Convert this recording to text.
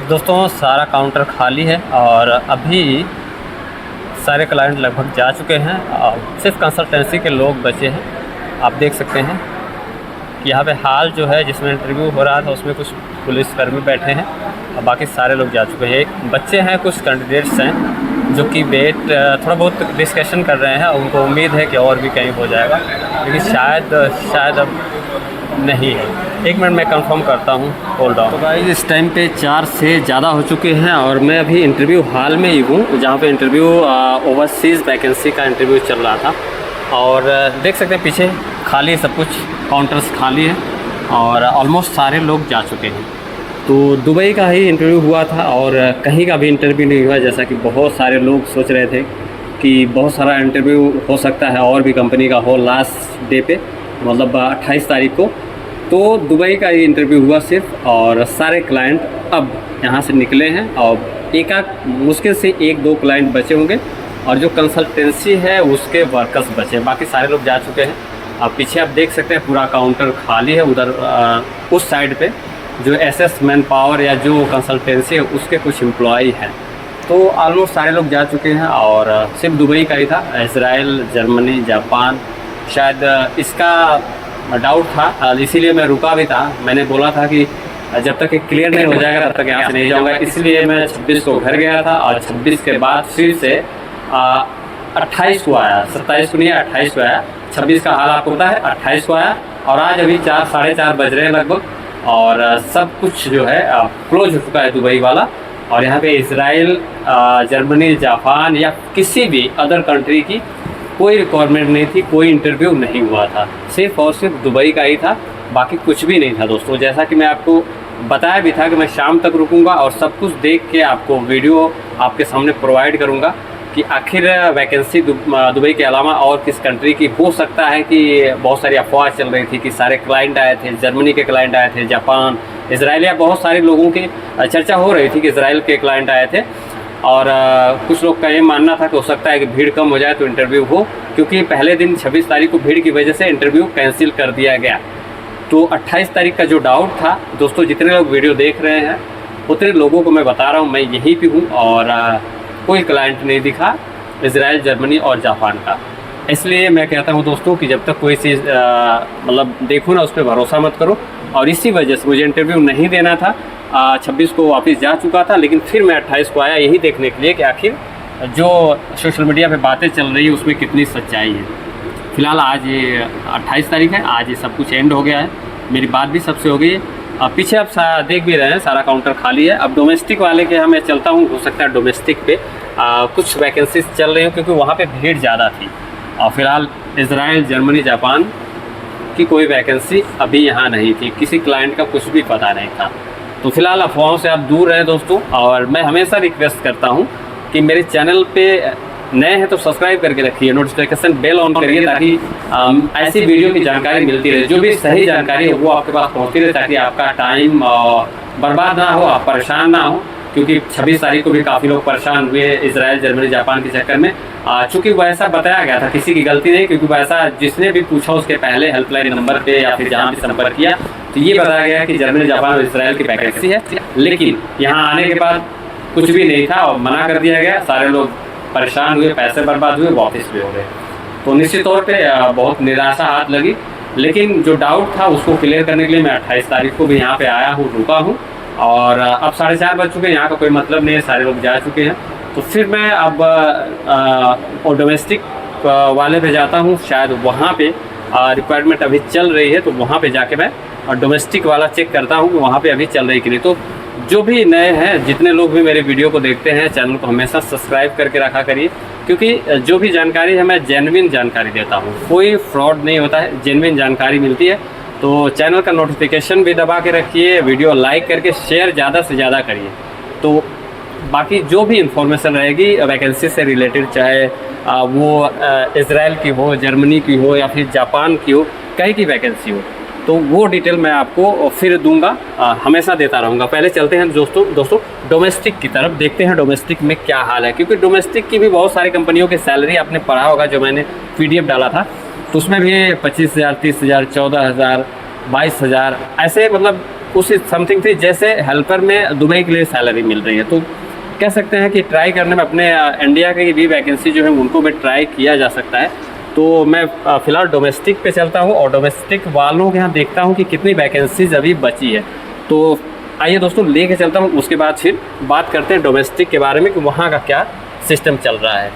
दोस्तों सारा काउंटर खाली है और अभी सारे क्लाइंट लगभग जा चुके हैं। सिर्फ कंसल्टेंसी के लोग बचे हैं। आप देख सकते हैं यहाँ पे हाल जो है जिसमें इंटरव्यू हो रहा था उसमें कुछ पुलिसकर्मी बैठे हैं और बाकी सारे लोग जा चुके हैं। एक बच्चे हैं, कुछ कैंडिडेट्स हैं जो कि वेट थोड़ा बहुत डिस्कशन कर रहे हैं। उनको उम्मीद है कि और भी कहीं हो जाएगा, लेकिन शायद अब नहीं है। एक मिनट में कंफर्म करता हूँ, होल्ड ऑन। तो गाइस इस टाइम पे 4 से ज़्यादा हो चुके हैं और मैं अभी इंटरव्यू हॉल में ही हूँ, जहाँ पे इंटरव्यू ओवरसीज़ वैकेंसी का इंटरव्यू चल रहा था। और देख सकते हैं पीछे खाली सब कुछ, काउंटर्स खाली है और ऑलमोस्ट सारे लोग जा चुके हैं। तो दुबई का ही इंटरव्यू हुआ था और कहीं का भी इंटरव्यू नहीं हुआ, जैसा कि बहुत सारे लोग सोच रहे थे कि बहुत सारा इंटरव्यू हो सकता है और भी कंपनी का हो लास्ट डे पे, मतलब 28 तारीख को। तो दुबई का ही इंटरव्यू हुआ सिर्फ, और सारे क्लाइंट अब यहाँ से निकले हैं और एक मुश्किल से 1-2 क्लाइंट बचे होंगे और जो कंसल्टेंसी है उसके वर्कर्स बचे हैं, बाकी सारे लोग जा चुके हैं। अब पीछे आप देख सकते हैं पूरा काउंटर खाली है। उधर उस साइड पे जो एसएस मैन पावर या जो कंसल्टेंसी है उसके कुछ एम्प्लॉय हैं। तो ऑलमोस्ट सारे लोग जा चुके हैं और सिर्फ दुबई का ही था। इजराइल, जर्मनी, जापान, शायद इसका डाउट था, इसीलिए मैं रुका भी था। मैंने बोला था कि जब तक ये क्लियर नहीं हो जाएगा तब तक यहाँ से नहीं जाऊँगा, इसलिए मैं 26 को घर गया था और 26 के बाद फिर से 28 को आया। 27 को नहीं, 28 को आया। 26 का हाल आपको पता है, 28 को आया और आज अभी 4 साढ़े 4 बज रहे हैं लगभग, और सब कुछ जो है क्लोज हो चुका है दुबई वाला। और यहाँ पे इजराइल, जर्मनी, जापान या किसी भी अदर कंट्री की कोई रिक्वायरमेंट नहीं थी, कोई इंटरव्यू नहीं हुआ था, सिर्फ और सिर्फ दुबई का ही था, बाकी कुछ भी नहीं था दोस्तों। जैसा कि मैं आपको बताया भी था कि मैं शाम तक रुकूंगा और सब कुछ देख के आपको वीडियो आपके सामने प्रोवाइड करूंगा कि आखिर वैकेंसी दुबई के अलावा और किस कंट्री की हो सकता है। कि बहुत सारी अफवाह चल रही थी कि सारे क्लाइंट आए थे, जर्मनी के क्लाइंट आए थे, जापान, इजराइल, या बहुत सारे लोगों की चर्चा हो रही थी कि इजराइल के क्लाइंट आए थे। और कुछ लोग का ये मानना था कि हो सकता है कि भीड़ कम हो जाए तो इंटरव्यू हो, क्योंकि पहले दिन 26 तारीख को भीड़ की वजह से इंटरव्यू कैंसिल कर दिया गया। तो 28 तारीख का जो डाउट था दोस्तों, जितने लोग वीडियो देख रहे हैं उतने लोगों को मैं बता रहा हूँ, मैं यहीं पे हूँ और कोई क्लाइंट नहीं दिखा इजराइल, जर्मनी और जापान का। इसलिए मैं कहता हूँ दोस्तों कि जब तक कोई चीज़ मतलब देखो ना, उस पर भरोसा मत करो। और इसी वजह से मुझे इंटरव्यू नहीं देना था। 26 को वापस जा चुका था, लेकिन फिर मैं 28 को आया यही देखने के लिए कि आखिर जो सोशल मीडिया पे बातें चल रही है उसमें कितनी सच्चाई है। फिलहाल आज ये 28 तारीख है, आज ये सब कुछ एंड हो गया है, मेरी बात भी सबसे हो गई है। पीछे आप देख भी रहे हैं सारा काउंटर खाली है। अब डोमेस्टिक वाले के यहाँ मैं चलता हूँ, हो सकता है डोमेस्टिक पे कुछ वैकेंसीज चल रही हो, क्योंकि वहाँ पे भीड़ ज़्यादा थी। और फिलहाल इजराइल, जर्मनी, जापान की कोई वैकेंसी अभी यहाँ नहीं थी, किसी क्लाइंट का कुछ भी पता नहीं था। तो फिलहाल अफवाहों से आप दूर रहें दोस्तों। और मैं हमेशा रिक्वेस्ट करता हूँ कि मेरे चैनल पे नए हैं तो सब्सक्राइब करके रखिए, नोटिफिकेशन बेल ऑन करिए, ताकि ऐसी वीडियो की जानकारी मिलती रहे, जो भी सही जानकारी है वो आपके पास पहुँचती रहे, ताकि आपका टाइम बर्बाद ना हो, आप परेशान ना हो। क्योंकि 26 तारीख को भी काफ़ी लोग परेशान हुए इजराइल, जर्मनी, जापान के चक्कर में। चूँकि वैसा बताया गया था, किसी की गलती नहीं, क्योंकि वैसा जिसने भी पूछा उसके पहले हेल्पलाइन नंबर पे या फिर जहाँ भी संपर्क किया तो ये बताया गया कि जर्मनी, जापान और इजराइल की वैकेंसी है। लेकिन यहाँ आने के बाद कुछ भी नहीं था और मना कर दिया गया। सारे लोग परेशान हुए, पैसे बर्बाद हुए, वापस भी हो गए। तो निश्चित तौर पे बहुत निराशा हाथ लगी। लेकिन जो डाउट था उसको क्लियर करने के लिए मैं 28 तारीख को भी यहाँ पे आया हूँ, रुका हूँ। और अब 4:30 बज चुके हैं, यहाँ का कोई मतलब नहीं है, सारे लोग जा चुके हैं। तो फिर मैं अब और डोमेस्टिक वाले पे जाता हूँ, शायद वहाँ पे रिक्वायरमेंट अभी चल रही है, तो वहाँ पे जाके मैं डोमेस्टिक वाला चेक करता हूँ कि वहाँ पे अभी चल रही कि नहीं। तो जो भी नए हैं, जितने लोग भी मेरे वीडियो को देखते हैं, चैनल को हमेशा सब्सक्राइब करके रखा करिए, क्योंकि जो भी जानकारी है मैं जेन्युइन जानकारी देता हूँ, कोई फ्रॉड नहीं होता है, जेन्युइन जानकारी मिलती है। तो चैनल का नोटिफिकेशन भी दबा के रखिए, वीडियो लाइक करके शेयर ज़्यादा से ज़्यादा करिए। तो बाकी जो भी इंफॉर्मेशन रहेगी वैकेंसी से रिलेटेड, चाहे वो इजराइल की हो, जर्मनी की हो या फिर जापान की हो, कहीं की वैकेंसी हो, तो वो डिटेल मैं आपको फिर दूंगा, हमेशा देता रहूँगा। पहले चलते हैं दोस्तों डोमेस्टिक की तरफ, देखते हैं डोमेस्टिक में क्या हाल है। क्योंकि डोमेस्टिक की भी बहुत सारी कंपनियों की सैलरी आपने पढ़ा होगा, जो मैंने PDF डाला था, तो उसमें भी 25,000, 30,000, 14,000, 22,000 ऐसे मतलब उस समथिंग थी जैसे हेल्पर में दुबई के लिए सैलरी मिल रही है। तो कह सकते हैं कि ट्राई करने में अपने इंडिया की भी वैकेंसी जो है उनको भी ट्राई किया जा सकता है। तो मैं फ़िलहाल डोमेस्टिक पे चलता हूँ और डोमेस्टिक वालों के यहाँ देखता हूँ कि कितनी वैकेंसीज अभी बची है। तो आइए दोस्तों लेके चलता हूँ, उसके बाद फिर बात करते हैं डोमेस्टिक के बारे में कि वहाँ का क्या सिस्टम चल रहा है।